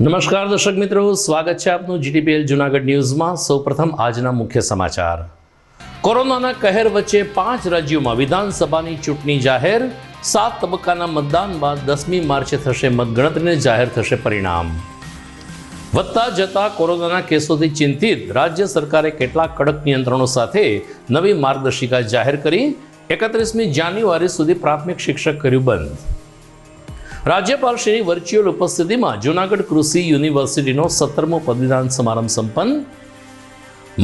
નમસ્કાર દર્શક મિત્રો, સ્વાગત છે આપનું જીટીપીએલ જૂનાગઢ ન્યૂઝમાં। સૌપ્રથમ આજના મુખ્ય સમાચાર। કોરોનાના કહેર વચ્ચે 5 રાજ્યોમાં વિધાનસભાની ચૂંટણી જાહેર। 7 તબક્કાના મતદાન બાદ 10મી માર્ચે થશે મતગણતરીને જાહેર થશે પરિણામ। વધતા જતા કોરોનાના કેસોથી ચિંતિત રાજ્ય સરકારે કેટલાક કડક નિયંત્રણો સાથે નવી માર્ગદર્શિકા જાહેર કરી। 31મી જાન્યુઆરી સુધી પ્રાથમિક શિક્ષક કર્યું બંધ। રાજ્યપાલશ્રીની વર્ચ્યુઅલ ઉપસ્થિતિમાં જૂનાગઢ કૃષિ યુનિવર્સિટીનો 17મો પદવીદાન સમારંભ સંપન્ન।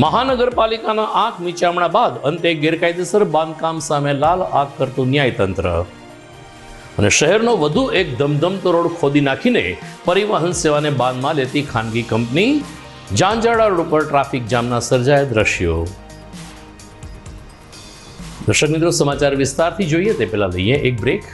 મહાનગરપાલિકાના આંખ મીચામણા બાદ અંતે ગેરકાયદેસર બાંધકામ સામે લાલ આંખ કરતું ન્યાયતંત્ર। અને શહેરનો વધુ એક ધમધમતો રોડ ખોદી નાખીને પરિવહન સેવાને બાંધમાં લેતી ખાનગી કંપની। ઝાંઝાડા રોડ પર ટ્રાફિક જામના સર્જાયા દ્રશ્યો। દર્શક મિત્રો, સમાચાર વિસ્તારથી જોઈએ તે પહેલા લઈએ એક બ્રેક।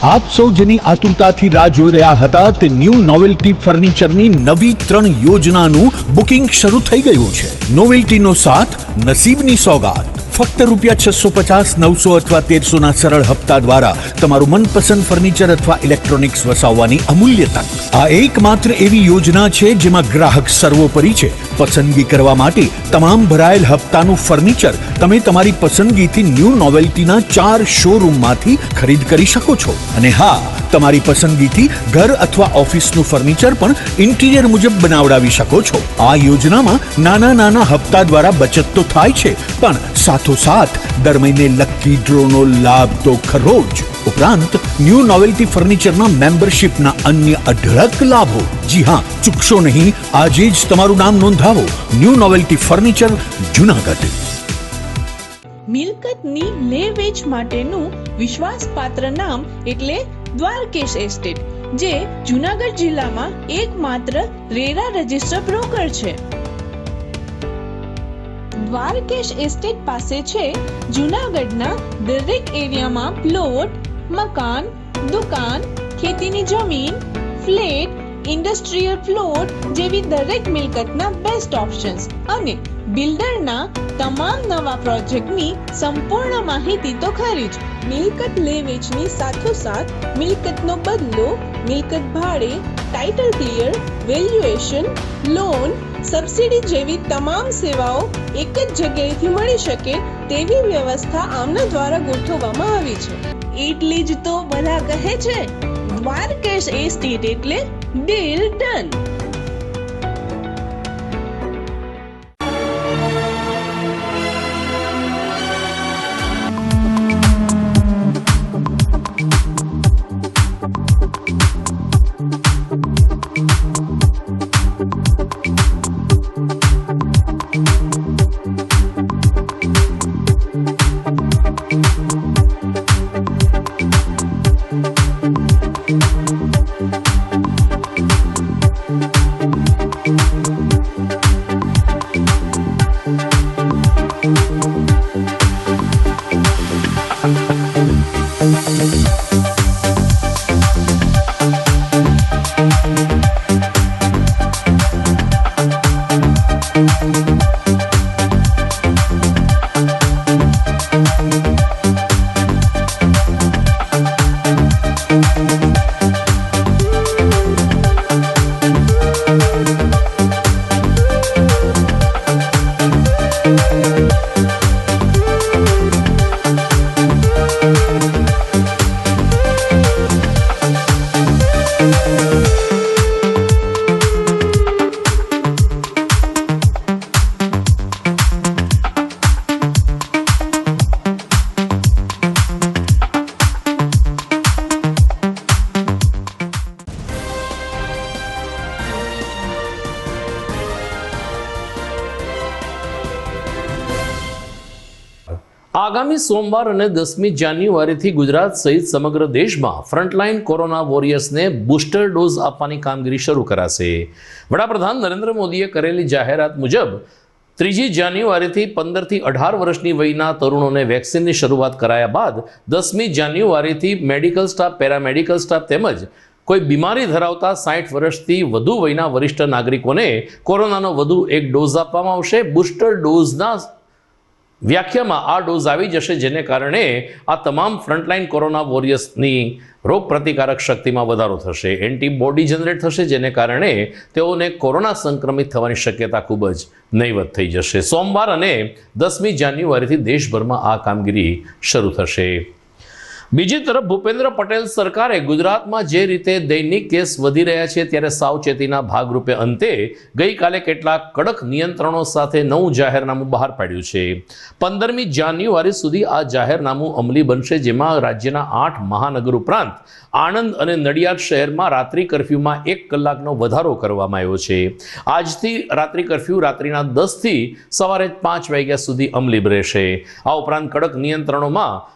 આપ સૌ જેની આતુરતાથી રાહ જોઈ રહ્યા હતા તે ન્યૂ નોવેલ્ટી ફર્નિચરની નવી 3 યોજનાનું બુકિંગ શરૂ થઈ ગયું છે। નોવેલ્ટીનો સાથ, નસીબની સોગાત। ફક્ત ₹650, 900 અથવા 1300 ના સરળ હપ્તા દ્વારા તમારું મનપસંદ ફર્નિચર અથવા ઇલેક્ટ્રોનિક્સ વસાવવાની અમૂલ્ય તક। આ એકમાત્ર એવી યોજના છે જેમાં ગ્રાહક સર્વોપરી છે। પસંદગી કરવા માટે તમામ ભરાયેલ હપ્તાનું ફર્નિચર તમે તમારી પસંદગીથી ન્યૂ નોવેલ્ટીના 4 શોરૂમમાંથી ખરીદ કરી શકો છો। અને હા, તમારી પસંદગીથી ઘર અથવા ઓફિસનું ફર્નિચર પણ ઇન્ટિરિયર મુજબ બનાવડાવી શકો છો। આ યોજનામાં નાના નાના હપ્તા દ્વારા બચત તો થાય છે, પણ સાથોસાથ દર મહિને લકી ડ્રોનો લાભ તો ખરો જ। ઉપરાંત ન્યૂ નોવેલ્ટી ફર્નિચરના મેમ્બરશિપના અન્ય અઢળક લાભો। જી હા, ચૂકશો નહીં, આજે જ તમારું નામ નોંધાવો। New novelty furniture, Junagadh. મિલકતની લે વેચ માટેનું વિશ્વાસપાત્ર નામ એટલે દ્વારકેશ એસ્ટેટ, જે જૂનાગઢ જિલ્લામાં એકમાત્ર રેરા રજિસ્ટર બ્રોકર છે। દ્વારકેશ એસ્ટેટ પાસે છે જૂનાગઢના દરેક એરિયામાં પ્લોટ, મકાન, દુકાન, ખેતીની જમીન, ફ્લેટ, ઇન્ડસ્ટ્રીયલ પ્લોટ જેવી દરેક મિલકતના બેસ્ટ ઓપ્શન્સ અને બિલ્ડરના તમામ નવા પ્રોજેક્ટની સંપૂર્ણ માહિતી તો ખરી જ। મિલકત લે વેચની સાથોસાથ મિલકતનો બદલો, મિલકત ભાડે, title clear, valuation, loan, subsidy જેવી તમામ સેવાઓ એક જ જગ્યાએથી મળી શકે તેવી વ્યવસ્થા આમના દ્વારા ગોઠવવામાં આવી છે। એટલે જ તો બધા કહે છે દ્વારકેશ એસ્ટેટ એટલે ડીલ ડન। આગામી સોમવાર અને 10મી જાન્યુઆરીથી ગુજરાત સહિત સમગ્ર દેશમાં ફ્રન્ટલાઇન કોરોના વોરિયર્સને બૂસ્ટર ડોઝ આપવાની કામગીરી શરૂ કરાશે. વડાપ્રધાન નરેન્દ્ર મોદીએ કરેલી જાહેરાત મુજબ 3જી જાન્યુઆરીથી 15થી 18 વર્ષની વયના તરુણોને વેક્સિનની શરૂઆત કરાયા બાદ 10મી જાન્યુઆરીથી મેડિકલ સ્ટાફ, પેરામેડિકલ સ્ટાફ તેમજ કોઈ બીમારી ધરાવતા 60 વર્ષથી વધુ વયના વરિષ્ઠ નાગરિકોને કોરોનાનો વધુ એક ડોઝ આપવામાં આવશે. બૂસ્ટર ડોઝના વ્યાખ્યામાં આ ડોઝ આવી જશે, જેને કારણે આ તમામ ફ્રન્ટલાઇન કોરોના વોરિયર્સની રોગ પ્રતિકારક શક્તિમાં વધારો થશે, એન્ટીબોડી જનરેટ થશે, જેને કારણે તેઓને કોરોના સંક્રમિત થવાની શક્યતા ખૂબ જ નહીવત થઈ જશે. સોમવાર અને 10મી જાન્યુઆરીથી દેશભરમાં આ કામગીરી શરૂ થશે. બીજી તરફ ભૂપેન્દ્ર પટેલ સરકારે ગુજરાતમાં જે રીતે દૈનિક કેસ વધી રહ્યા છે ત્યારે સાવચેતીના ભાગરૂપે અંતે ગઈકાલે કેટલાક કડક નિયંત્રણો સાથે નવું જાહેરનામું બહાર પાડ્યું છે. 15મી જાન્યુઆરી સુધી આ જાહેરનામું અમલી બનશે, જેમાં રાજ્યના 8 મહાનગર ઉપરાંત આણંદ અને નડિયાદ શહેરમાં રાત્રિ કર્ફ્યુમાં 1 કલાકનો વધારો કરવામાં આવ્યો છે. આજથી રાત્રિ કર્ફ્યુ રાત્રિના 10થી સવારે 5 વાગ્યા સુધી અમલી રહેશે. આ ઉપરાંત કડક નિયંત્રણોમાં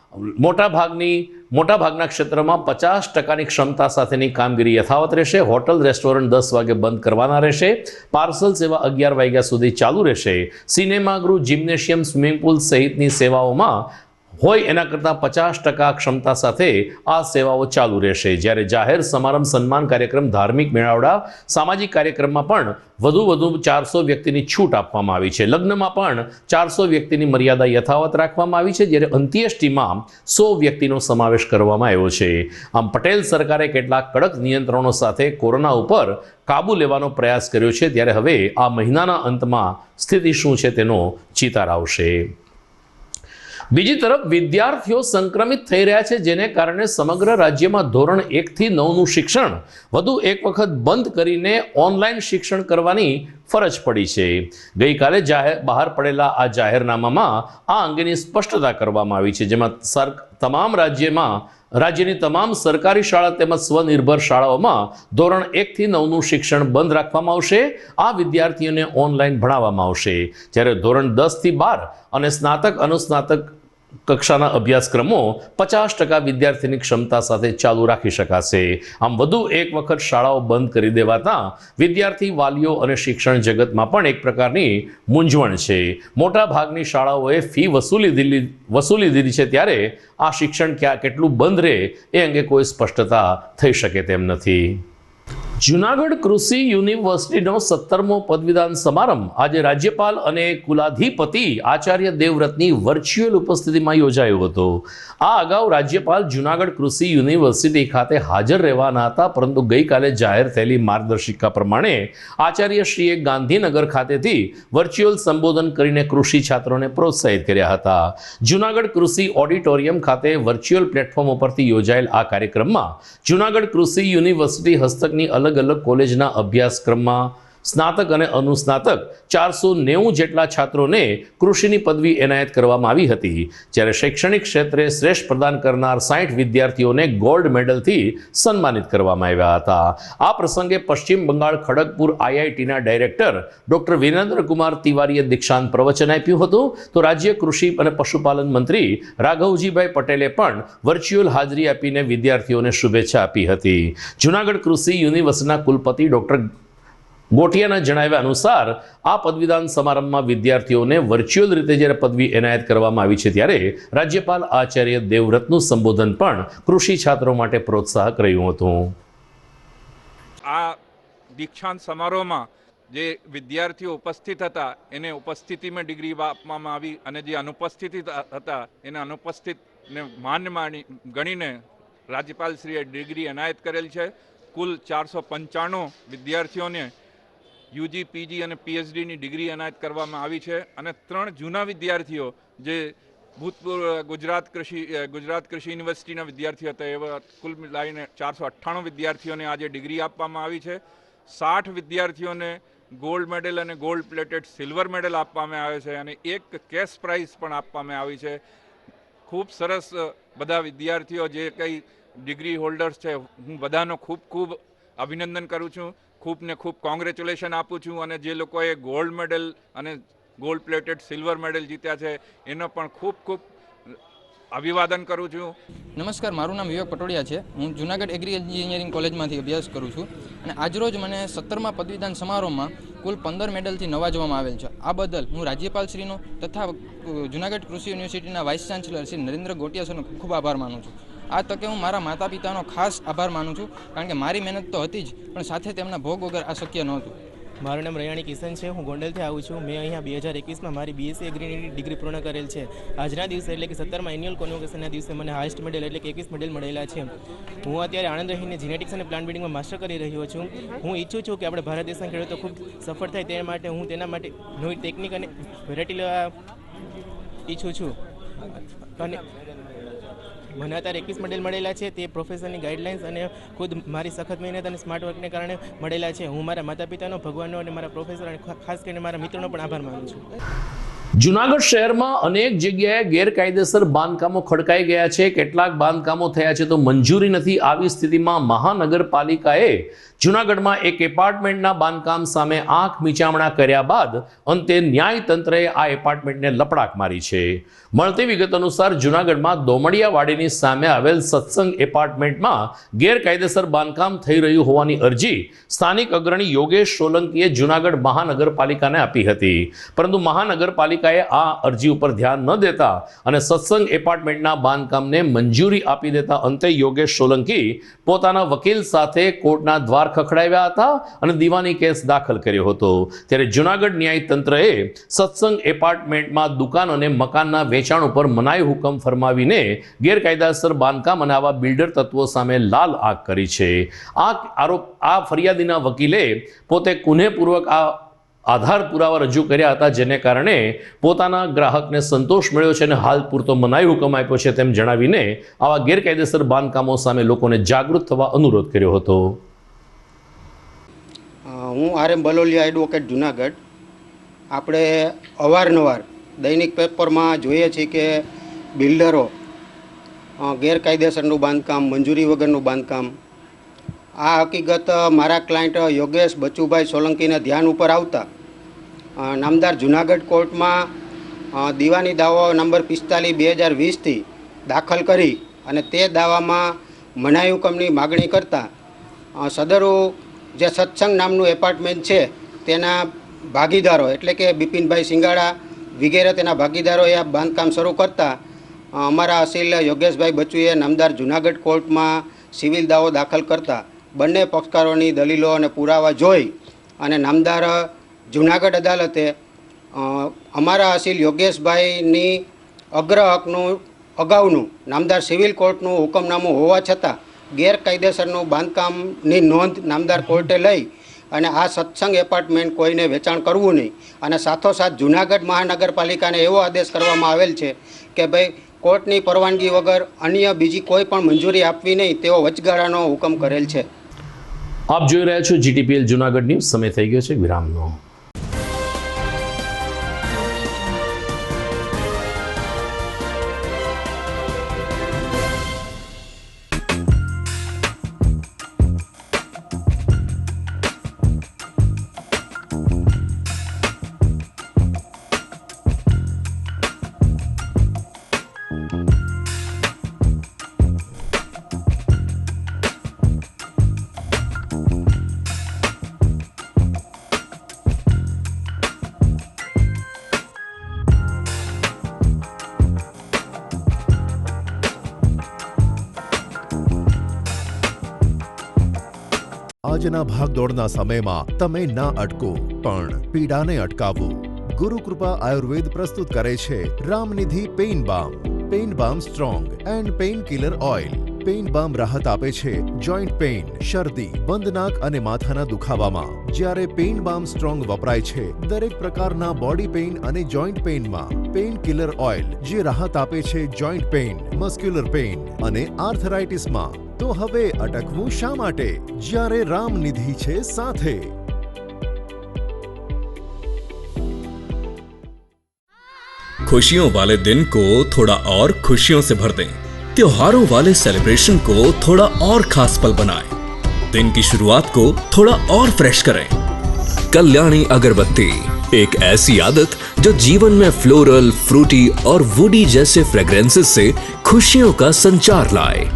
મોટાભાગના ક્ષેત્રમાં 50%ની ક્ષમતા સાથેની કામગીરી યથાવત રહેશે. હોટલ, રેસ્ટોરન્ટ 10 વાગે બંધ કરવાના રહેશે. પાર્સલ સેવા 11 વાગ્યા સુધી ચાલુ રહેશે. સિનેમાગૃહ, જિમ્નેશિયમ, સ્વિમિંગ પુલ સહિતની સેવાઓમાં હોય એના કરતાં 50% ક્ષમતા સાથે આ સેવાઓ ચાલુ રહેશે. જ્યારે જાહેર સમારંભ, સન્માન કાર્યક્રમ, ધાર્મિક મેળાવડા, સામાજિક કાર્યક્રમમાં પણ વધુ 400 વ્યક્તિની છૂટ આપવામાં આવી છે. લગ્નમાં પણ 400 વ્યક્તિની મર્યાદા યથાવત રાખવામાં આવી છે, જ્યારે અંત્યેષ્ટિમાં 100 વ્યક્તિનો સમાવેશ કરવામાં આવ્યો છે. આમ પટેલ સરકારે કેટલાક કડક નિયંત્રણો સાથે કોરોના ઉપર કાબૂ લેવાનો પ્રયાસ કર્યો છે, ત્યારે હવે આ મહિનાના અંતમાં સ્થિતિ શું છે તેનો ચિતાર આવશે. બીજી તરફ વિદ્યાર્થીઓ સંક્રમિત થઈ રહ્યા છે, જેને કારણે સમગ્ર રાજ્યમાં ધોરણ 1 થી 9નું શિક્ષણ વધુ એક વખત બંધ કરીને ઓનલાઈન શિક્ષણ કરવાની ફરજ પડી છે. ગઈકાલે બહાર પડેલા આ જાહેરનામામાં આ અંગેની સ્પષ્ટતા કરવામાં આવી છે, જેમાં રાજ્યની તમામ સરકારી શાળા તેમજ સ્વનિર્ભર શાળાઓમાં ધોરણ 1 થી 9નું શિક્ષણ બંધ રાખવામાં આવશે. આ વિદ્યાર્થીઓને ઓનલાઈન ભણાવવામાં આવશે, જ્યારે ધોરણ 10 થી 12 અને સ્નાતક, અનુસ્નાતક કક્ષાના અભ્યાસક્રમો 50% વિદ્યાર્થીની ક્ષમતા સાથે ચાલુ રાખી શકાશે. આમ વધુ એક વખત શાળાઓ બંધ કરી દેવાતા વિદ્યાર્થી, વાલીઓ અને શિક્ષણ જગતમાં પણ એક પ્રકારની મૂંઝવણ છે. મોટા ભાગની શાળાઓએ ફી વસૂલી દીધી છે, ત્યારે આ શિક્ષણ કેટલું બંધ રહે એ અંગે કોઈ સ્પષ્ટતા થઈ શકે તેમ નથી. જૂનાગઢ કૃષિ યુનિવર્સિટીનો 17મો પદવીદાન સમારંભ આજે રાજ્યપાલ અને કુલાધિપતિ આચાર્ય દેવવ્રતની વર્ચ્યુઅલ ઉપસ્થિતિમાં યોજાયો હતો. આ અગાઉ રાજ્યપાલ જૂનાગઢ કૃષિ યુનિવર્સિટી ખાતે હાજર રહેવાના હતા, પરંતુ ગઈકાલે જાહેર થયેલી માર્ગદર્શિકા પ્રમાણે આચાર્યશ્રીએ ગાંધીનગર ખાતેથી વર્ચ્યુઅલ સંબોધન કરીને કૃષિ છાત્રોને પ્રોત્સાહિત કર્યા હતા. જૂનાગઢ કૃષિ ઓડિટોરિયમ ખાતે વર્ચ્યુઅલ પ્લેટફોર્મ ઉપરથી યોજાયેલ આ કાર્યક્રમમાં જૂનાગઢ કૃષિ યુનિવર્સિટી હસ્તકની અલગ કોલેજના અભ્યાસક્રમમાં સ્નાતક અને અનુસ્નાતક 490 જેટલા છાત્રોને કૃષિની પદવી એનાયત કરવામાં આવી હતી, જ્યારે શૈક્ષણિક ક્ષેત્રે શ્રેષ્ઠ પ્રદાન કરનાર 60 વિદ્યાર્થીઓને ગોલ્ડ મેડલથી સન્માનિત કરવામાં આવ્યા હતા. આ પ્રસંગે પશ્ચિમ બંગાળ ખડગપુર આઈઆઈટીના ડાયરેક્ટર ડોક્ટર વિરેન્દ્ર કુમાર તિવારીએ દીક્ષાંત પ્રવચન આપ્યું હતું, તો રાજ્ય કૃષિ અને પશુપાલન મંત્રી રાઘવજીભાઈ પટેલે પણ વર્ચ્યુઅલ હાજરી આપીને વિદ્યાર્થીઓને શુભેચ્છા આપી હતી. જૂનાગઢ કૃષિ યુનિવર્સિટીના કુલપતિ ડોક્ટર ગોટિયાના જણાવ્યા અનુસાર આ પદવીદાન સમારંભમાં વિદ્યાર્થીઓને વર્ચ્યુઅલ રીતે જ્યારે પદવી એનાયત કરવામાં આવી છે, ત્યારે રાજ્યપાલ આચાર્ય દેવવ્રતનું સંબોધન પણ કૃષિ છાત્રો માટે પ્રોત્સાહક રહ્યું હતું. આ દીક્ષાંત સમારોહમાં જે વિદ્યાર્થીઓ ઉપસ્થિત હતા એને ઉપસ્થિતિમાં ડિગ્રી આપવામાં આવી, અને જે અનુપસ્થિત હતા એને અનુપસ્થિતને માન્ય ગણીને રાજ્યપાલશ્રીએ ડિગ્રી એનાયત કરેલ છે. કુલ 495 વિદ્યાર્થીઓને યુજી, પીજી અને પીએચડીની ડિગ્રી એનાયત કરવામાં આવી છે, અને 3 જૂના વિદ્યાર્થીઓ જે ભૂતપૂર્વ ગુજરાત કૃષિ યુનિવર્સિટીના વિદ્યાર્થીઓ હતા એવા કુલ મિલાવીને 498 વિદ્યાર્થીઓને આજે ડિગ્રી આપવામાં આવી છે. 60 વિદ્યાર્થીઓને ગોલ્ડ મેડલ અને ગોલ્ડ પ્લેટેડ સિલ્વર મેડલ આપવામાં આવે છે, અને એક કેશ પ્રાઇઝ પણ આપવામાં આવી છે. ખૂબ સરસ બધા વિદ્યાર્થીઓ જે કંઈ ડિગ્રી હોલ્ડર્સ છે, હું બધાનો ખૂબ અભિનંદન કરું છું, ખૂબ કોંગ્રેચ્યુલેશન આપું છું, અને જે લોકોએ ગોલ્ડ મેડલ અને ગોલ્ડ પ્લેટેડ સિલ્વર મેડલ જીત્યા છે એનો પણ ખૂબ અભિવાદન કરું છું. નમસ્કાર, મારું નામ વિવેક પટોડિયા છે. હું જૂનાગઢ એગ્રી એન્જિનિયરિંગ કોલેજમાંથી અભ્યાસ કરું છું અને આજરોજ મને 17મા પદવીદાન સમારોહમાં કુલ 15 મેડલથી નવાજવામાં આવેલ છે. આ બદલ હું રાજ્યપાલશ્રીનો તથા જૂનાગઢ કૃષિ યુનિવર્સિટીના વાઇસ ચાન્સલર શ્રી નરેન્દ્ર ગોટિયા સરનો ખૂબ ખૂબ આભાર માનું છું. આ તકે હું મારા માતા પિતાનો ખાસ આભાર માનું છું, કારણ કે મારી મહેનત તો હતી જ, પણ સાથે તેમના ભોગ વગર આ શક્ય નહોતું. મારું નામ રૈયાણી કિશન છે. હું ગોંડલથી આવું છું. મેં અહીંયા 2021માં મારી BSc એગ્રીની ડિગ્રી પૂર્ણ કરેલ છે. આજના દિવસે એટલે કે 17મા એન્યુઅલ કોન્વોકેશનના દિવસે મને હાઈએસ્ટ મેડલ એટલે કે 21 મેડલ મળેલા છે. હું અત્યારે આણંદ રહીને જીનેટિક્સ અને પ્લાન્ટ બ્રીડિંગમાં માસ્ટર કરી રહ્યો છું. હું ઈચ્છું છું કે આપણે ભારત દેશના ખેડૂતો ખૂબ સફળ થાય, તે માટે હું તેના માટે નવી ટેકનિક અને વેરાયટી લેવા ઈચ્છું છું. અને મને અત્યારે 21 મેડલ મળેલા છે. તે પ્રોફેસરની ગાઈડલાઇન્સ અને ખુદ મારી સખત મહેનત અને સ્માર્ટ વર્કને કારણે મળેલા છે. હું મારા માતા પિતાનો, ભગવાનનો અને મારા પ્રોફેસર અને ખાસ કરીને મારા મિત્રોનો પણ આભાર માનું છું. જૂનાગઢ શહેરમાં અનેક જગ્યાએ ગેરકાયદેસર બાંધકામો ખડકાઈ ગયા છે. કેટલાક બાંધકામો થયા છે તો મંજૂરી નથી. આવી સ્થિતિમાં મહાનગરપાલિકાએ જૂનાગઢમાં એક એપાર્ટમેન્ટના બાંધકામ સામે આંખ મીચામણા કર્યા બાદ અંતે ન્યાયતંત્રએ આ એપાર્ટમેન્ટને લપડાક મારી છે. મળતી વિગત અનુસાર જૂનાગઢમાં દોમડિયાવાડીની સામે આવેલ સત્સંગ એપાર્ટમેન્ટમાં ગેરકાયદેસર બાંધકામ થઈ રહ્યું હોવાની અરજી સ્થાનિક અગ્રણી યોગેશ સોલંકીએ જૂનાગઢ મહાનગરપાલિકાને આપી હતી, પરંતુ મહાનગરપાલિકાએ આ અરજી ઉપર ધ્યાન ન દેતા અને સત્સંગ એપાર્ટમેન્ટના બાંધકામને મંજૂરી આપી દેતા અંતે યોગેશ સોલંકી પોતાના વકીલ સાથે કોર્ટના દ્વાર ખખડાવ્યા હતા અને દીવાની કેસ દાખલ કર્યો હતો. ત્યારે જૂનાગઢ ન્યાયતંત્રએ સત્સંગ એપાર્ટમેન્ટમાં દુકાન અને મકાનના વેચાણ ઉપર મનાઈ હુકમ ફરમાવીને ગેરકાયદેસર બાંધકામ અને આવા બિલ્ડર તત્વો સામે લાલ આંખ કરી છે. આ ફરિયાદીના વકીલે પોતે કુનેહપૂર્વક આ આધાર પુરાવા રજૂ કર્યા હતા, જેને કારણે પોતાના ગ્રાહકને સંતોષ મળ્યો છે અને હાલ પૂરતો મનાઈ હુકમ આપ્યો છે તેમ જણાવીને આવા ગેરકાયદેસર બાંધકામો સામે લોકોને જાગૃત થવા અનુરોધ કર્યો હતો. હું RM બલોલિયા, એડવોકેટ, જુનાગઢ. આપણે અવારનવાર દૈનિક પેપરમાં જોઈએ છીએ કે બિલ્ડરો ગેરકાયદેસરનું બાંધકામ, મંજૂરી વગરનું બાંધકામ. આ હકીકત મારા ક્લાયન્ટ યોગેશ બચુભાઈ સોલંકીને ધ્યાન ઉપર આવતા નામદાર જુનાગઢ કોર્ટમાં દીવાની દાવો નંબર 45/2020થી દાખલ કરી અને તે દાવામાં મનાઈ હુકમની માગણી કરતા સદરુ જે સત્સંગ નામનું એપાર્ટમેન્ટ છે તેના ભાગીદારો એટલે કે બિપિનભાઈ સિંગાડા વગેરે તેના ભાગીદારોએ આ બાંધકામ શરૂ કરતા અમારા અસીલ યોગેશભાઈ બચુએ નામદાર જુનાગઢ કોર્ટમાં સિવિલ દાવો દાખલ કરતા બંને પક્ષકારોની દલીલો અને પુરાવા જોઈ અને નામદાર જુનાગઢ અદાલતે અમારા અસીલ યોગેશભાઈની અગ્ર હકનું અગાઉનું નામદાર સિવિલ કોર્ટનું હુકમનામું હોવા છતાં ગેરકાયદેસરનું બાંધકામની નોંધ નામદાર કોર્ટે લઈ અને આ સત્સંગ એપાર્ટમેન્ટ કોઈને વેચાણ કરવું નહીં અને સાથોસાથ જુનાગઢ મહાનગરપાલિકાને એવો આદેશ કરવામાં આવેલ છે કે ભાઈ કોર્ટની પરવાનગી વગર અન્ય બીજી કોઈ પણ મંજૂરી આપવી નહીં તેવો વચગાળાનો હુકમ કરેલ છે. આપ જોઈ રહ્યા છો GTPL જૂનાગઢ ન્યૂઝ. સમય થઈ ગયો છે વિરામનો. આજના ભાગદોડના સમયમાં તમે ના અટકો પણ પીડાને અટકાવો. ગુરુકૃપા આયુર્વેદ પ્રસ્તુત કરે છે Ramnidhi pain balm. Pain balm strong and painkiller oil. Pain balm રાહત આપે છે જોઈન્ટ પેઇન, શરદી, બંધ નાક અને માથાના દુખાવામાં. જ્યારે પેઇન બામ સ્ટ્રોંગ વપરાય છે દરેક પ્રકારના બોડી પેઇન અને જોઈન્ટ પેઇનમાં. પેઇન કિલર ઓઇલ જે રાહત આપે છે જોઈન્ટ પેઇન, મસ્ક્યુલર પેઇન અને આર્થરાઇટિસમાં. તો હવે અટકવું શા માટે જ્યારે રામનિધિ છે સાથે. खुशियों वाले दिन को थोड़ा और खुशियों से भर दें. त्योहारों वाले सेलिब्रेशन को थोड़ा और खास पल बनाएं. दिन की शुरुआत को थोड़ा और फ्रेश करें. कल्याणी अगरबत्ती एक ऐसी आदत जो जीवन में फ्लोरल, फ्रूटी और वुडी जैसे फ्रेग्रेंसेस से खुशियों का संचार लाए।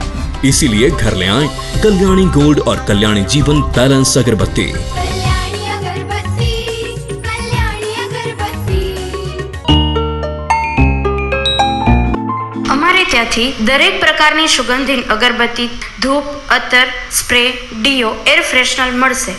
इसीलिए घर ले आए कल्याणी गोल्ड और कल्याणी जीवन बैलेंस अगरबत्ती। અમારે ત્યાંથી દરેક પ્રકારની સુગંધિત અગરબત્તી, ધૂપ, અત્તર, સ્પ્રે, ડીઓ, એર ફ્રેશનર મળશે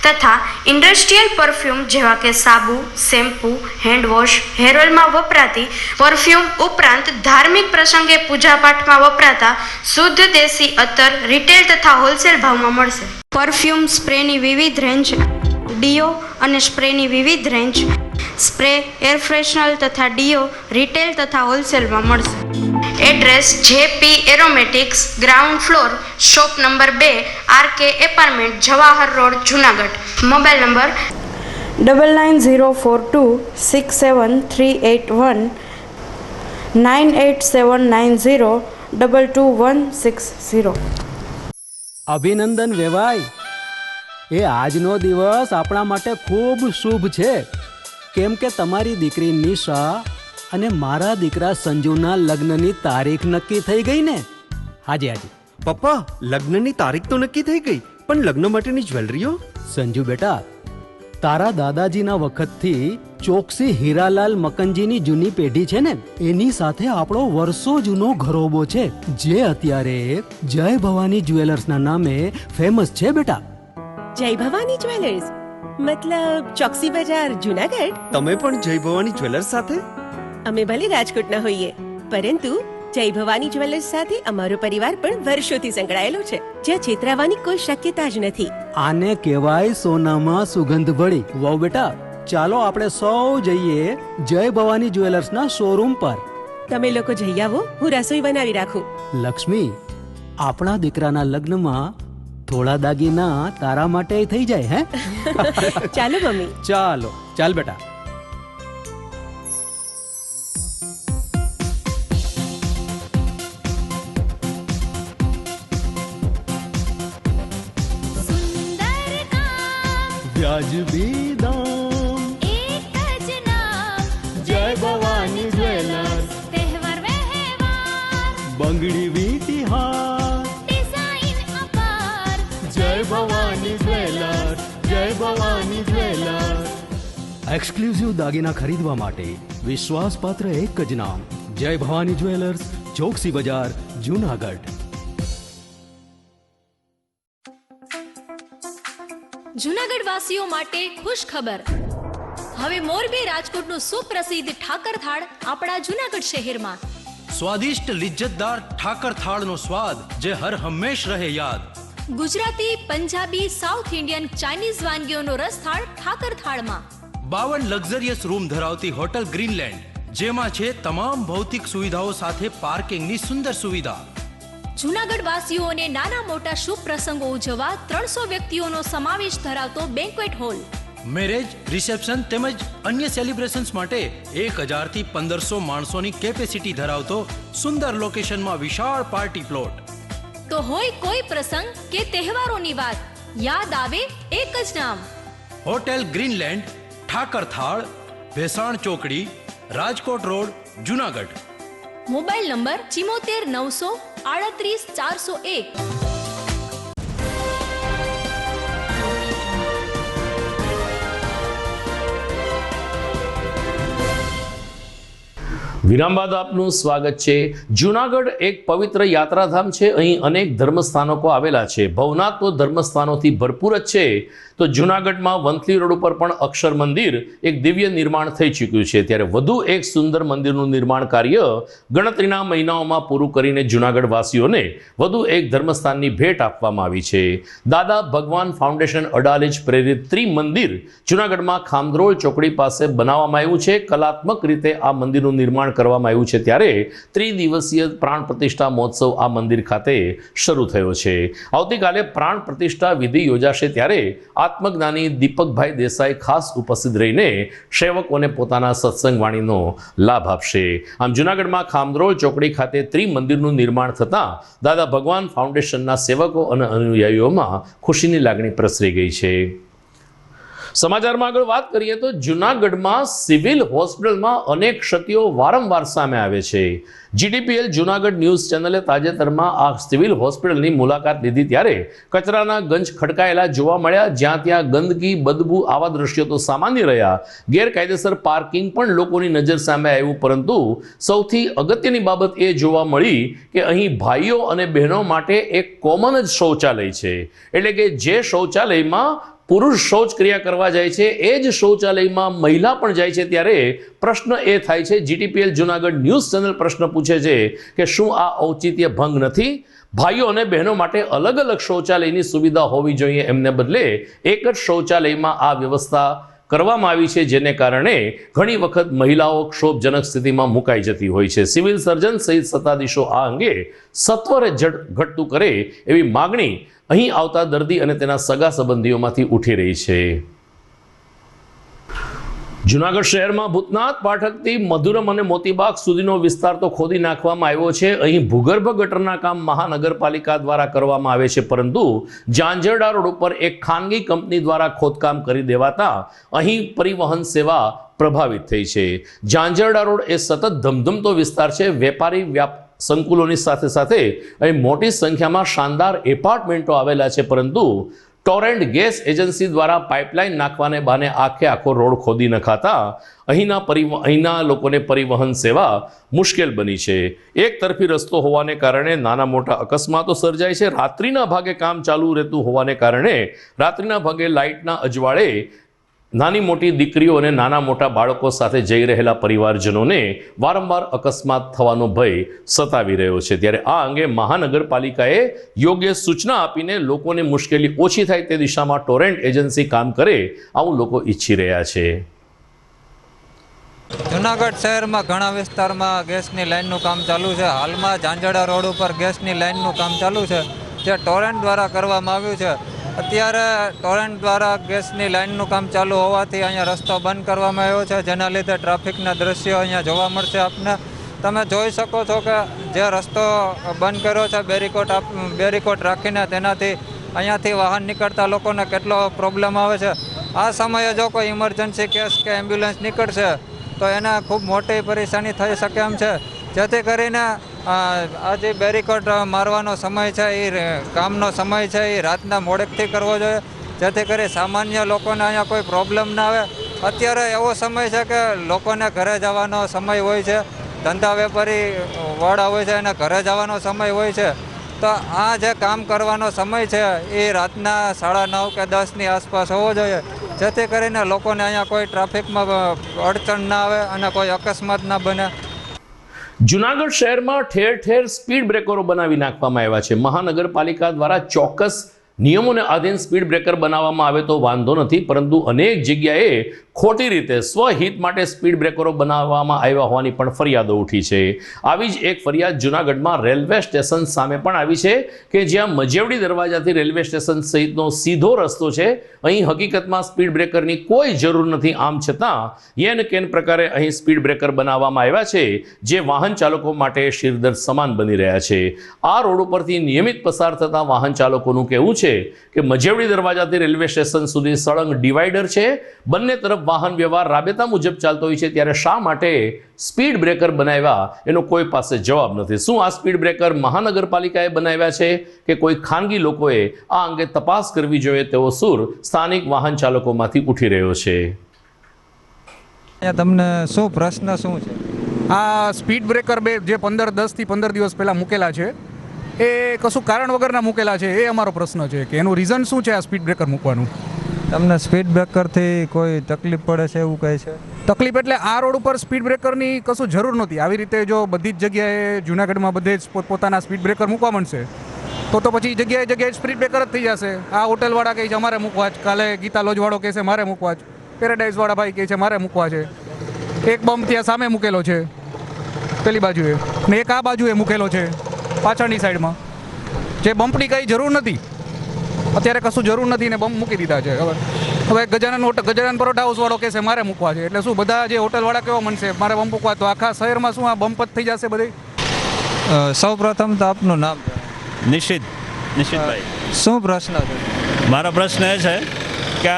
તથા ઇન્ડસ્ટ્રીયલ પરફ્યુમ જેવા કે સાબુ, શેમ્પૂ, હેન્ડવોશ, હેર ઓઇલમાં વપરાતી પરફ્યુમ ઉપરાંત ધાર્મિક પ્રસંગે પૂજાપાઠમાં વપરાતા શુદ્ધ દેશી અત્તર રિટેલ તથા હોલસેલ ભાવમાં મળશે। પરફ્યુમ સ્પ્રેની વિવિધ રેન્જ, ડીઓ અને સ્પ્રેની વિવિધ રેન્જ, સ્પ્રે, એર ફ્રેશનર તથા ડીઓ રિટેલ તથા હોલસેલમાં મળશે। Address JP aromatics, ground floor, shop number 2, RK apartment, Jawahar road, Junagadh. Mobile number 9904267381 9879022160। અભિનંદન વેવાઈ, એ આજનો દિવસ આપણા માટે ખૂબ શુભ છે, કેમ કે તમારી દીકરી નિશા અને મારા દીકરા સંજુના લગ્નની તારીખ નક્કી થઈ ગઈ ને? હાજી હાજી પપ્પા, લગ્નની તારીખ તો નક્કી થઈ ગઈ, પણ લગ્ન માટેની જ્વેલરીઓ? સંજુ બેટા, તારા દાદાજીના વખતથી ચોકસી હીરાલાલ મકનજીની જૂની પેઢી છે ને, એની સાથે આપણો વર્ષો જૂનો ઘરોબો છે, જે અત્યારે જય ભવાની જ્વેલર્સના નામે ફેમસ છે બેટા। જય ભવાની જ્વેલર્સ મતલબ ચોકસી બજાર, જુનાગઢ? તમે પણ જય ભવાની જ્વેલર્સ સાથે? અમે ભલે રાજકોટના હોઈએ, પરંતુ જય ભવાની જ્વેલર્સ સાથે અમારો પરિવાર પણ વર્ષોથી સંકળાયેલો છે, જ્યાં છેતરાવાની કોઈ શક્યતા જ નથી। આને કહેવાય સોનામાં સુગંધ ભળી। વાવ બેટા, ચાલો આપણે સૌ જઈએ જય ભવાની જ્વેલર્સના શોરૂમ પર। તમે લોકો જઈ આવો, હું રસોઈ બનાવી રાખું। લક્ષ્મી, આપણા દીકરાના લગ્નમાં થોડા દાગીના તારા માટે થઈ જાય હે? ચાલો મમ્મી, ચાલો ચાલ બેટા। વ્યાજબી દામ, એક જ નામ, જય ભવાની જ્વેલર્સ, તહેવાર વ્યવહાર, બંગડી વીટી હાર, ડિઝાઇન અપાર, જય ભવાની જ્વેલર્સ, જય ભવાની જ્વેલર્સ। એક્સક્લુઝિવ દાગીના ખરીદવા માટે વિશ્વાસપાત્ર એક જ નામ, જય ભવાની જ્વેલર્સ, ચોકસી બજાર, જુનાગઢ। જૂનાગઢ વાસીઓ માટે ખુશ ખબર, હવે મોરબી રાજકોટનું સુપ્રસિદ્ધ ઠાકર થાળ આપણા જૂનાગઢ શહેરમાં। સ્વાદિષ્ટ લિજ્જતદાર ઠાકર થાળનો સ્વાદ જે હર હંમેશ રહે યાદ। Gujarati, Punjabi, south Indian, Chinese વાનગીઓનો રસથાળ ઠાકર થાળમાં। 52 લક્ઝરિયસ રૂમ ધરાવતી હોટલ ગ્રીનલેન્ડ, જેમાં છે તમામ ભૌતિક સુવિધાઓ સાથે પાર્કિંગની સુંદર સુવિધા। જૂનાગઢ વાસીઓને નાના મોટા શુભ પ્રસંગો ઉજવવા 300 વ્યક્તિઓનો સમાવેશ ધરાવતો બેન્ક્વેટ હોલ, મેરેજ, રિસેપ્શન તેમજ અન્ય સેલિબ્રેશન્સ માટે 1000 થી 1500 માણસોની કેપેસિટી ધરાવતો સુંદર લોકેશનમાં વિશાળ પાર્ટી પ્લોટ। તો હોય કોઈ પ્રસંગ કે તહેવારોની વાત, યાદ આવે એક જ નામ, હોટેલ ગ્રીનલેન્ડ, ઠાકર થાળ, ભેસાણ ચોકડી, Rajkot road, Junagadh. Mobile number 74 938 401। વિરામ બાદ આપનું સ્વાગત છે। જૂનાગઢ એક પવિત્ર યાત્રાધામ છે। અહીં અનેક ધર્મસ્થાનકો આવેલા છે। ભવનાથ તો ધર્મસ્થાનોથી ભરપૂર જ છે, તો જૂનાગઢમાં વંથલી રોડ ઉપર પણ અક્ષર મંદિર એક દિવ્ય નિર્માણ થઈ ચૂક્યું છે। ત્યારે વધુ એક સુંદર મંદિરનું નિર્માણ કાર્ય ગણતરીના મહિનાઓમાં પૂરું કરીને જૂનાગઢ વાસીઓને વધુ એક ધર્મસ્થાનની ભેટ આપવામાં આવી છે। દાદા ભગવાન ફાઉન્ડેશન અડાલેજ પ્રેરિત ત્રિમંદિર જૂનાગઢમાં ખામધ્રોળ ચોકડી પાસે બનાવવામાં આવ્યું છે। કલાત્મક રીતે આ મંદિરનું નિર્માણ કરવામાં આવ્યું છે। ત્યારે ત્રિદિવસીય પ્રાણ પ્રતિષ્ઠા મહોત્સવ આ મંદિર ખાતે શરૂ થયો છે। આવતીકાલે પ્રાણ પ્રતિષ્ઠા વિધિ યોજાશે, ત્યારે આત્મજ્ઞાની દીપકભાઈ દેસાઈ ખાસ ઉપસ્થિત રહીને સેવકોને પોતાના સત્સંગ વાણીનો લાભ આપશે। આમ જૂનાગઢમાં ખામધ્રોળ ચોકડી ખાતે ત્રિમંદિરનું નિર્માણ થતાં દાદા ભગવાન ફાઉન્ડેશનના સેવકો અને અનુયાયીઓમાં ખુશીની લાગણી પ્રસરી ગઈ છે। સમાચારમાં આગળ વાત કરીએ તો જૂનાગઢમાં સિવિલ હોસ્પિટલમાં અનેક ક્ષતિઓ વારંવાર સામે આવે છે. GTPL જૂનાગઢ ન્યૂઝ ચેનલે તાજેતરમાં આ સિવિલ હોસ્પિટલની મુલાકાત લીધી ત્યારે કચરાના ગંજ ખડકાયેલા જોવા મળ્યા. જ્યાં ત્યાં ગંદકી, બદબુ આવા દ્રશ્યો તો સામાન્ય રહ્યા. ગેરકાયદેસર પાર્કિંગ પણ લોકોની નજર સામે આવ્યું. પરંતુ સૌથી અગત્યની બાબત એ જોવા મળી કે અહીં ભાઈઓ અને બહેનો માટે એક કોમન જ શૌચાલય છે. એટલે કે જે શૌચાલયમાં પુરુષ શૌચક્રિયા કરવા જાય છે એ જ શૌચાલયમાં મહિલા પણ જાય છે. ત્યારે પ્રશ્ન એ થાય છે, GTPL જૂનાગઢ ન્યૂઝ ચેનલ પ્રશ્ન પૂછે છે કે શું આ ઔચિત્ય ભંગ નથી? ભાઈઓ અને બહેનો માટે અલગ અલગ શૌચાલયની સુવિધા હોવી જોઈએ, એમને બદલે એક જ શૌચાલયમાં આ વ્યવસ્થા કરવામાં આવી છે, જેને કારણે ઘણી વખત મહિલાઓ ક્ષોભજનક સ્થિતિમાં મુકાઈ જતી હોય છે. સિવિલ સર્જન સહિત સત્તાધીશો આ અંગે સત્વરે ઘટતું કરે એવી માગણી અહીં આવતા દર્દી અને તેના સગા સંબંધીઓમાંથી ઉઠી રહી છે. જૂનાગઢ શહેરમાં ભૂતનાથ પાઠકથી મધુરમ અને મોતીબાગ સુધીનો વિસ્તાર તો ખોદી નાખવામાં આવ્યો છે. અહીં ભૂગર્ભ ગટરના કામ મહાનગરપાલિકા દ્વારા કરવામાં આવે છે, પરંતુ ઝાંઝરડા રોડ ઉપર એક ખાનગી કંપની દ્વારા ખોદકામ કરી દેવાતા અહીં પરિવહન સેવા પ્રભાવિત થઈ છે. ઝાંઝરડા રોડ એ સતત ધમધમતો વિસ્તાર છે. વેપારી સંકુલોની સાથે સાથે અહીં મોટી સંખ્યામાં શાનદાર એપાર્ટમેન્ટો આવેલા છે, પરંતુ ટોરેન્ટ ગેસ એજન્સી દ્વારા પાઇપલાઇન નાખવાને બહાને આખો રોડ ખોદી નખાતા અહીંના લોકોને પરિવહન સેવા મુશ્કેલ બની છે. એક તરફી રસ્તો હોવાને કારણે નાના મોટા અકસ્માતો સર્જાય છે. રાત્રિના ભાગે કામ ચાલુ રહેતું હોવાને કારણે રાત્રિના ભાગે લાઇટના અજવાળે નાની મોટી દીકરીઓ અને નાના મોટા બાળકો સાથે જઈ રહેલા પરિવારજનોને વારંવાર અકસ્માત થવાનો ભય સતાવી રહ્યો છે. ત્યારે આ અંગે મહાનગરપાલિકાએ યોગ્ય સૂચના આપીને લોકોને મુશ્કેલી ઓછી થાય તે દિશામાં ટોરેન્ટ એજન્સી કામ કરે, આવું લોકો ઈચ્છી રહ્યા છે. જૂનાગઢ શહેરમાં ઘણા વિસ્તારમાં ગેસની લાઇનનું કામ ચાલુ છે. હાલમાં ઝાંઝરડા રોડ ઉપર ગેસની લાઇનનું કામ ચાલુ છે, જે ટોરેન્ટ દ્વારા કરવામાં આવ્યું છે. અત્યારે ટોરેન્ટ દ્વારા ગેસની લાઇનનું કામ ચાલુ હોવાથી અહીંયા રસ્તો બંધ કરવામાં આવ્યો છે, જેના લીધે ટ્રાફિકના દ્રશ્યો અહીંયા જોવા મળશે આપને. તમે જોઈ શકો છો કે જે રસ્તો બંધ કર્યો છે બેરીકોટ રાખીને, તેનાથી અહીંયાથી વાહન નીકળતા લોકોને કેટલો પ્રોબ્લેમ આવે છે. આ સમયે જો કોઈ ઇમરજન્સી કેસ કે એમ્બ્યુલન્સ નીકળશે તો એને ખૂબ મોટી પરેશાની થઈ શકે એમ છે. જેથી કરીને આ જે બેરીકોટ મારવાનો સમય છે એ કામનો સમય છે એ રાતના મોડેકથી કરવો જોઈએ, જેથી કરી સામાન્ય લોકોને અહીંયા કોઈ પ્રોબ્લેમ ના આવે. અત્યારે એવો સમય છે કે લોકોને ઘરે જવાનો સમય હોય છે, ધંધા વેપારી વાળા હોય છે એને ઘરે જવાનો સમય હોય છે. તો આ જે કામ કરવાનો સમય છે એ રાતના 9:30 કે 10ની આસપાસ હોવો જોઈએ, જેથી કરીને લોકોને અહીંયા કોઈ ટ્રાફિકમાં અડચણ ના આવે અને કોઈ અકસ્માત ના બને. જૂનાગઢ શહેરમાં ઠેર ઠેર સ્પીડ બ્રેકરો બનાવી નાખવામાં આવ્યા છે. મહાનગરપાલિકા દ્વારા ચોક્કસ નિયમોને આધીન સ્પીડ બ્રેકર બનાવવામાં આવે તો વાંધો નથી, પરંતુ અનેક જગ્યાએ ખોટી રીતે સ્વહિત માટે સ્પીડ બ્રેકરો બનાવવામાં આવ્યા હોવાની પણ ફરિયાદો ઉઠી છે. આવી જ એક ફરિયાદ જૂનાગઢમાં રેલવે સ્ટેશન સામે પણ આવી છે કે જ્યાં મજેવડી દરવાજાથી રેલવે સ્ટેશન સહિતનો સીધો રસ્તો છે. અહીં હકીકતમાં સ્પીડ બ્રેકરની કોઈ જરૂર નથી, આમ છતાં યેન કેન પ્રકારે અહીં સ્પીડ બ્રેકર બનાવવામાં આવ્યા છે, જે વાહન ચાલકો માટે શિરદર્દ સમાન બની રહ્યા છે. આ રોડ ઉપરથી નિયમિત પસાર થતા વાહન ચાલકોનું કહેવું છે કે મજેવડી દરવાજાથી રેલવે સ્ટેશન સુધી સળંગ ડિવાઈડર છે, બંને તરફ વાહન વ્યવહાર રાબેતા મુજબ ચાલતો હોય છે, ત્યારે શા માટે સ્પીડ બ્રેકર બનાવ્યા એનો કોઈ પાસે જવાબ નથી. શું આ સ્પીડ બ્રેકર મહાનગરપાલિકાએ બનાવ્યા છે કે કોઈ ખાનગી લોકોએ? આ અંગે તપાસ કરવી જોઈએ તેવો સૂર સ્થાનિક વાહન ચાલકોમાંથી ઉઠી રહ્યો છે. તમને શું પ્રશ્ન શું છે? આ સ્પીડ બ્રેકર જે 10 થી 15 દિવસ પહેલાં મૂકેલા છે એ કશું કારણ વગરના મૂકેલા છે, એ અમારો પ્રશ્ન છે કે એનું રીઝન શું છે આ સ્પીડ બ્રેકર મૂકવાનું? તમને સ્પીડ બ્રેકરથી કોઈ તકલીફ પડે છે એવું કહે છે? તકલીફ એટલે આ રોડ ઉપર સ્પીડ બ્રેકરની કશું જરૂર નહોતી. આવી રીતે જો બધી જ જગ્યાએ જૂનાગઢમાં બધે જ પોતાના સ્પીડ બ્રેકર મૂકવા માંડશે તો પછી જગ્યાએ સ્પીડ બ્રેકર જ થઈ જશે. આ હોટલવાળા કહે છે અમારે મૂકવા જ, કાલે ગીતા લોજવાળો કહે છે મારે મૂકવા જ, પેરાડાઇઝવાળા ભાઈ કહે છે મારે મૂકવા છે. એક બમ્પ ત્યાં સામે મૂકેલો છે પેલી બાજુએ ને એક આ બાજુએ મૂકેલો છે પાછળની સાઈડમાં, જે બમ્પની કંઈ જરૂર નથી. અત્યારે કશું જરૂર નથી ને બમ્પ મૂકી દીધા છે. હવે ગજાનન પરોઠા હાઉસવાળો કહે છે મારે મૂકવા છે, એટલે શું બધા જે હોટલવાળા કેવા મનશે મારે બમ્પ મૂકવા, તો આખા શહેરમાં શું આ બમ્પ જ થઈ જશે બધે? સૌ પ્રથમ તો આપનું નામ? નિશિતભાઈ. શું પ્રશ્ન છે? મારો પ્રશ્ન એ છે કે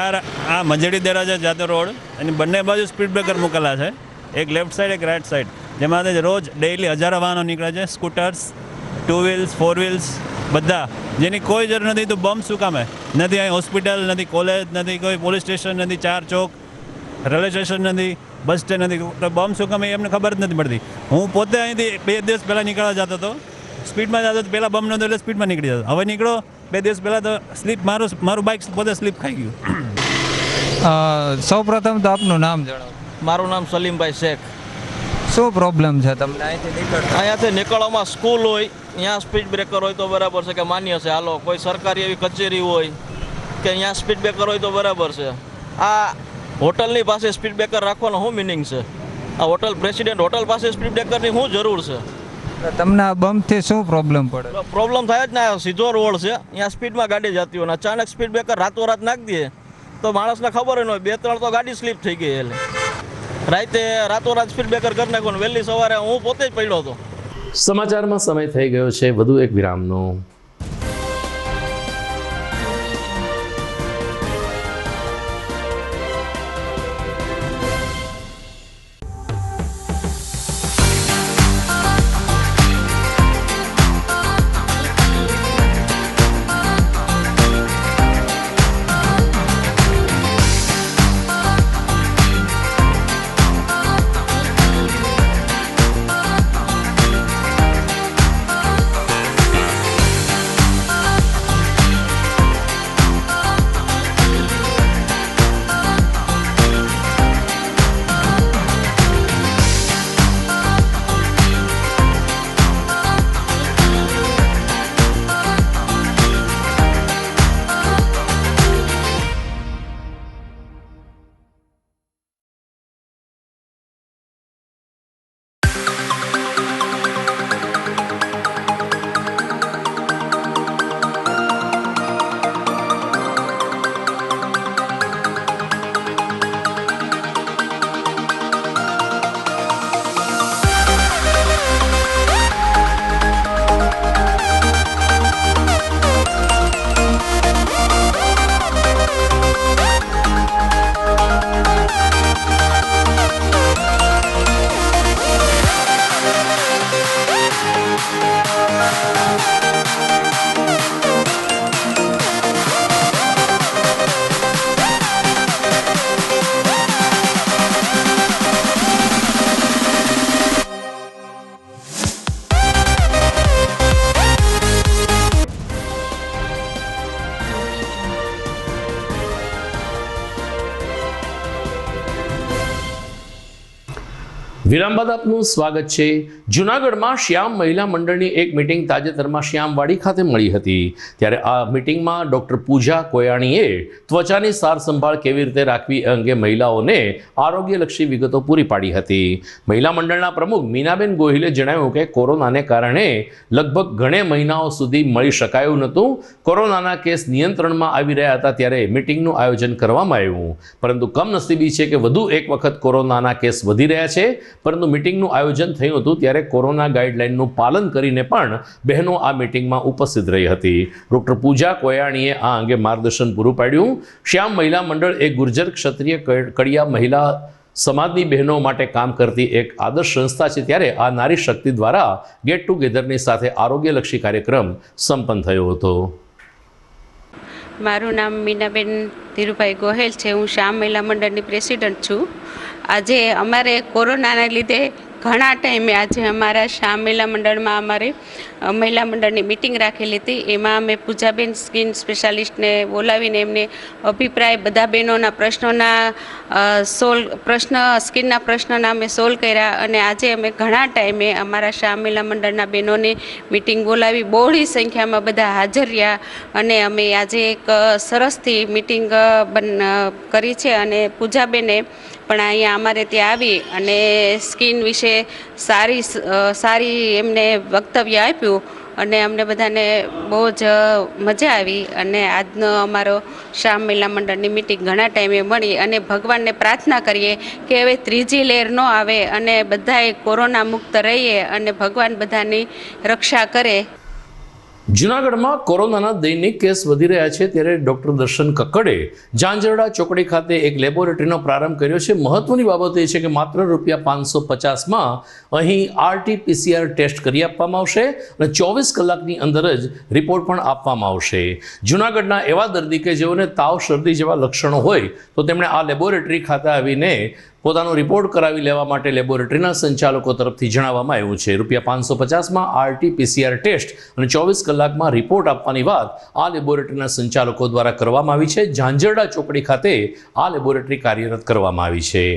આ મંજેડી દેરાજા જાતો રોડ અને બંને બાજુ સ્પીડ બ્રેકર મૂકેલા છે, એક લેફ્ટ સાઈડ એક રાઈટ સાઈડ, જેમાંથી રોજ ડેઇલી હજારો વાહનો નીકળે છે, સ્કૂટર્સ, 2 વ્હીલ્સ 4 વ્હીલ્સ બધા, જેની કોઈ જરૂર નથી. તો બમ શું કામે નથી? અહીં હોસ્પિટલ નથી, કોલેજ નથી, કોઈ પોલીસ સ્ટેશન નથી, 4 ચોક, રેલવે સ્ટેશન નથી, બસ સ્ટેન્ડ નથી, તો બમ શું કામે એમને ખબર જ નથી પડતી. હું પોતે અહીંથી 2 દિવસ પહેલાં નીકળવા જતો હતો, સ્પીડમાં જતો હતો, પહેલાં બમ નહોતો એટલે સ્પીડમાં નીકળી જતો. હવે નીકળો 2 દિવસ પહેલાં તો સ્લીપ મારું બાઇક પોતે સ્લીપ ખાઈ ગયું. સૌ પ્રથમ તો આપનું નામ જણાવો. મારું નામ સલીમભાઈ શેખ. શું પ્રોબ્લેમ છે તમને અહીંથી નીકળતા? અહીંયાથી નીકળવામાં સ્કૂલ હોય, અહીંયા સ્પીડ બ્રેકર હોય તો બરાબર છે કે માન્ય છે, હાલો. કોઈ સરકારી એવી કચેરી હોય કે અહીંયા સ્પીડ બ્રેકર હોય તો બરાબર છે. આ હોટલની પાસે સ્પીડ બ્રેકર રાખવાનો શું મિનિંગ છે? આ હોટલ પ્રેસિડેન્ટ હોટલ પાસે સ્પીડ બ્રેકરની શું જરૂર છે? તમને આ બમથી શું પ્રોબ્લેમ પડે? પ્રોબ્લેમ થાય જ ને, સીધો રોડ છે, અહીંયા સ્પીડમાં ગાડી જતી હોય ને અચાનક સ્પીડ બ્રેકર રાતોરાત નાખી દે તો માણસને ખબર ન હોય, 2-3 તો ગાડી સ્લીપ થઈ ગઈ. એટલે રાતે રાતોરાત સ્પીડ બ્રેકર કરી નાખો ને વહેલી સવારે હું પોતે જ પડ્યો હતો. સમાચારમાં સમય થઈ ગયો છે વધુ એક વિરામનો. વિરામ બાદ આપનું સ્વાગત છે. જૂનાગઢમાં શ્યામ મહિલા મંડળની એક મિટિંગ તાજેતરમાં શ્યામવાડી ખાતે મળી હતી. ત્યારે આ મિટિંગમાં ડૉક્ટર પૂજા કોયાણીએ ત્વચાની સાર સંભાળ કેવી રીતે રાખવી એ અંગે મહિલાઓને આરોગ્યલક્ષી વિગતો પૂરી પાડી હતી. મહિલા મંડળના પ્રમુખ મીનાબેન ગોહિલે જણાવ્યું કે કોરોનાને કારણે લગભગ ઘણે મહિનાઓ સુધી મળી શકાયું નહોતું. કોરોનાના કેસ નિયંત્રણમાં આવી રહ્યા હતા ત્યારે મિટિંગનું આયોજન કરવામાં આવ્યું, પરંતુ કમનસીબી છે કે વધુ એક વખત કોરોનાના કેસ વધી રહ્યા છે. પરંતુ મિટિંગનું આયોજન થયું હતું ત્યારે કોરોના ગાઈડલાઇનનું પાલન કરીને પણ બહેનો આ મિટિંગમાં ઉપસ્થિત રહી હતી. ડૉક્ટર પૂજા કોયાણીએ આ અંગે માર્ગદર્શન પૂરું પાડ્યું. શ્યામ મહિલા મંડળ એ ગુર્જર ક્ષત્રિય કડિયા મહિલા સમાજની બહેનો માટે કામ કરતી એક આદર્શ સંસ્થા છે. ત્યારે આ નારી શક્તિ દ્વારા ગેટ ટુગેધરની સાથે આરોગ્યલક્ષી કાર્યક્રમ સંપન્ન થયો હતો. મારું નામ મીનાબેન ધીરુભાઈ ગોહેલ છે. હું શ્યામ મહિલા મંડળની પ્રેસિડન્ટ છું. આજે અમારે કોરોનાના લીધે ઘણા ટાઈમે આજે અમારા શ્યામ મહિલા મંડળમાં અમારે મહિલા મંડળની મિટિંગ રાખેલી હતી. એમાં અમે પૂજાબેન સ્કિન સ્પેશિયાલિસ્ટને બોલાવીને એમને અભિપ્રાય બધા બહેનોના સ્કિનના પ્રશ્નોના અમે સોલ્વ કર્યા. અને આજે અમે ઘણા ટાઈમે અમારા શ્યામ મહિલા મંડળના બહેનોને મિટિંગ બોલાવી બહોળી સંખ્યામાં બધા હાજર રહ્યા અને અમે આજે એક સરસથી મિટિંગ કરી છે. અને પૂજાબેને પણ અહીંયા અમારે ત્યાં આવી અને સ્કિન વિશે સારી એમને વક્તવ્ય આપ્યું અને અમને બધાને બહુ જ મજા આવી. અને આજનો અમારો શ્યામ મહિલા મંડળની મિટિંગ ઘણા ટાઈમે મળી અને ભગવાનને પ્રાર્થના કરીએ કે હવે ત્રીજી લહેર ન આવે અને બધાએ કોરોના મુક્ત રહીએ અને ભગવાન બધાની રક્ષા કરે. જૂનાગઢમાં કોરોનાના દૈનિક કેસ વધી રહ્યા છે ત્યારે ડોક્ટર દર્શન કક્કડે ઝાંઝરડા ચોકડી ખાતે એક લેબોરેટરીનો પ્રારંભ કર્યો છે. મહત્વની બાબત એ છે કે માત્ર ₹550માં અહીં RT-PCR ટેસ્ટ કરી આપવામાં આવશે અને 24 કલાકની અંદર જ રિપોર્ટ પણ આપવામાં આવશે. જૂનાગઢના એવા દર્દી કે જેઓને તાવ, શરદી જેવા લક્ષણો હોય તો તેમણે આ લેબોરેટરી ખાતે આવીને પોતાનો રિપોર્ટ કરાવી લેવા માટે લેબોરેટરીના સંચાલકો તરફથી જણાવવામાં આવ્યું છે. ₹550માં RT-PCR ટેસ્ટ અને 24 કલાકમાં રિપોર્ટ આપવાની વાત આ લેબોરેટરીના સંચાલકો દ્વારા કરવામાં આવી છે. ઝાંઝરડા ચોકડી ખાતે આ લેબોરેટરી કાર્યરત કરવામાં આવી છે.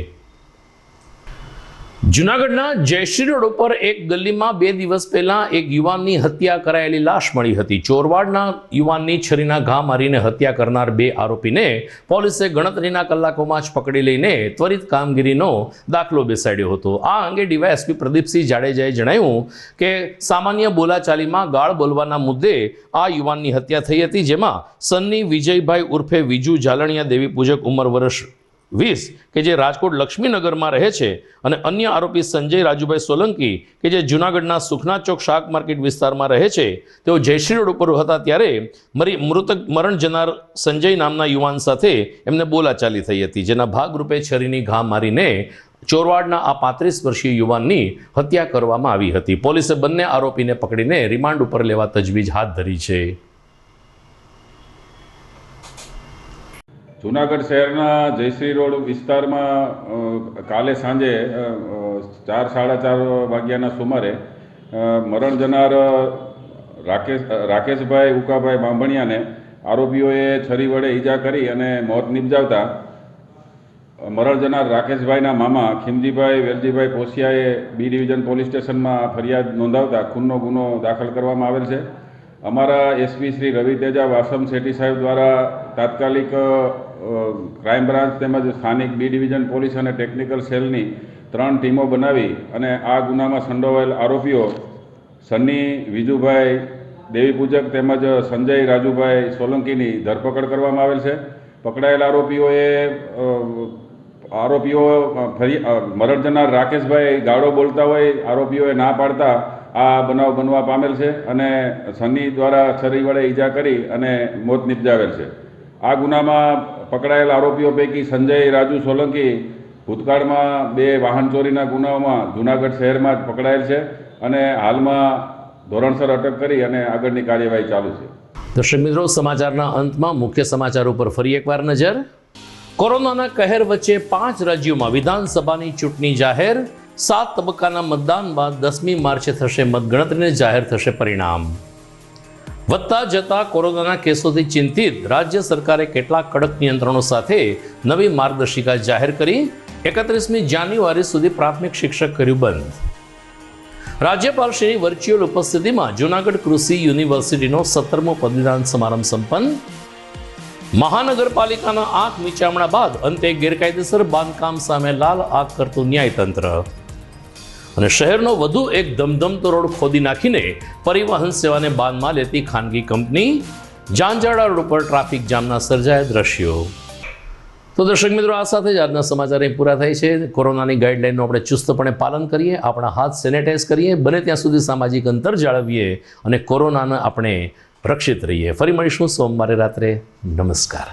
જૂનાગઢના જયશ્રી રોડ ઉપર એક ગલીમાં 2 દિવસ પહેલા એક યુવાનની હત્યા કરાયેલી લાશ મળી હતી. ચોરવાડના યુવાનની છરીના ઘા મારીને હત્યા કરનાર 2 આરોપીને પોલીસે ગણતરીના કલાકોમાં જ પકડી લઈને ત્વરિત કામગીરીનો દાખલો બેસાડ્યો હતો. આ અંગે ડીવાયએસપી પ્રદીપસિંહ જાડેજાએ જણાવ્યું કે સામાન્ય બોલાચાલીમાં ગાળ બોલવાના મુદ્દે આ યુવાનની હત્યા થઈ હતી, જેમાં સન્ની વિજયભાઈ ઉર્ફે વિજુ ઝાલણિયા દેવી પૂજક ઉંમર વર્ષ 20 કે જે રાજકોટ લક્ષ્મીનગરમાં રહે છે અને અન્ય આરોપી સંજય રાજુભાઈ સોલંકી કે જે જૂનાગઢના સુખના ચોક શાક માર્કેટ વિસ્તારમાં રહે છે, તેઓ જયશ્રી રોડ ઉપર હતા ત્યારે મરણ જનાર સંજય નામના યુવાન સાથે એમને બોલાચાલી થઈ હતી, જેના ભાગરૂપે છરીની ઘા મારીને ચોરવાડના આ 35 વર્ષીય યુવાનની હત્યા કરવામાં આવી હતી. પોલીસે બંને આરોપીને પકડીને રિમાન્ડ ઉપર લેવા તજવીજ હાથ ધરી છે. જૂનાગઢ શહેરના જયશ્રી રોડ વિસ્તારમાં કાલે સાંજે 4-4:30 વાગ્યાના સુમારે મરણ જનાર રાકેશભાઈ ઉકાભાઈ બાંભણિયાને આરોપીઓએ છરી વડે ઈજા કરી અને મોત નિપજાવતા મરણ જનાર રાકેશભાઈના મામા ખીમજીભાઈ વેલજીભાઈ પોસિયાએ B ડિવિઝન પોલીસ સ્ટેશનમાં ફરિયાદ નોંધાવતા ખૂનનો ગુનો દાખલ કરવામાં આવેલ છે. અમારા એસપી શ્રી રવિ તેજા વાસમ શેટ્ટી સાહેબ દ્વારા તાત્કાલિક ક્રાઇમ બ્રાન્ચ તેમજ સ્થાનિક B ડિવિઝન પોલીસ અને ટેકનિકલ સેલની 3 ટીમો બનાવી અને આ ગુનામાં સંડોવાયેલ આરોપીઓ સન્ની વિજુભાઈ દેવી પૂજક તેમજ સંજય રાજુભાઈ સોલંકીની ધરપકડ કરવામાં આવેલ છે. પકડાયેલ આરોપીઓ મરણ જનાર રાકેશભાઈ ગાળો બોલતા હોય આરોપીઓએ ના પાડતા આ બનાવ બનવા પામેલ છે અને સન્ની દ્વારા છરી વડે ઈજા કરી અને મોત નિપજાવેલ છે. આ ગુનામાં પકડાયેલ આરોપીઓ પૈકી સંજય રાજુ સોલંકી ભૂતકાળમાં 2 વાહન ચોરીના ગુનાઓમાં જૂનાગઢ શહેરમાં જ પકડાયેલ છે અને હાલમાં ધોરણસર અટક કરી અને આગળની કાર્યવાહી ચાલુ છે. દર્શક મિત્રો, સમાચારના અંતમાં મુખ્ય સમાચાર ઉપર ફરી એકવાર નજર. કોરોનાના કહેર વચ્ચે 5 રાજ્યોમાં વિધાનસભાની ચૂંટણી જાહેર. 7 તબક્કાના મતદાન બાદ 10મી માર્ચે થશે મતગણતરીને જાહેર થશે પરિણામ. વધતા જતા કોરોનાના કેસોથી ચિંતિત રાજ્ય સરકારે કેટલાક કડક નિયંત્રણો સાથે નવી માર્ગદર્શિકા જાહેર કરી. 31મી જાન્યુઆરી સુધી પ્રાથમિક શિક્ષક કર્યું બંધ. રાજ્યપાલશ્રીની વર્ચ્યુઅલ ઉપસ્થિતિમાં જૂનાગઢ કૃષિ યુનિવર્સિટીનો 17મો પદવીદાન સમારંભ સંપન્ન. મહાનગરપાલિકાના આંખ મીચામણા બાદ અંતે ગેરકાયદેસર બાંધકામ સામે લાલ આંખ કરતું ન્યાયતંત્ર. અને શહેરનો વધુ એક ધમધમતો રોડ ખોદી નાખીને પરિવહન સેવાને બાંધમાં લેતી ખાનગી કંપની. ઝાંઝરડા રોડ પર ટ્રાફિક જામના સર્જાયા દ્રશ્યો. તો દર્શક મિત્રો, આ સાથે જ આજના સમાચાર અહીં પૂરા થાય છે. કોરોનાની ગાઈડલાઈનનું આપણે ચુસ્તપણે પાલન કરીએ, આપણા હાથ સેનેટાઈઝ કરીએ, બને ત્યાં સુધી સામાજિક અંતર જાળવીએ અને કોરોનાને આપણે રક્ષિત રહીએ. ફરી મળીશું સોમવારે રાત્રે. નમસ્કાર.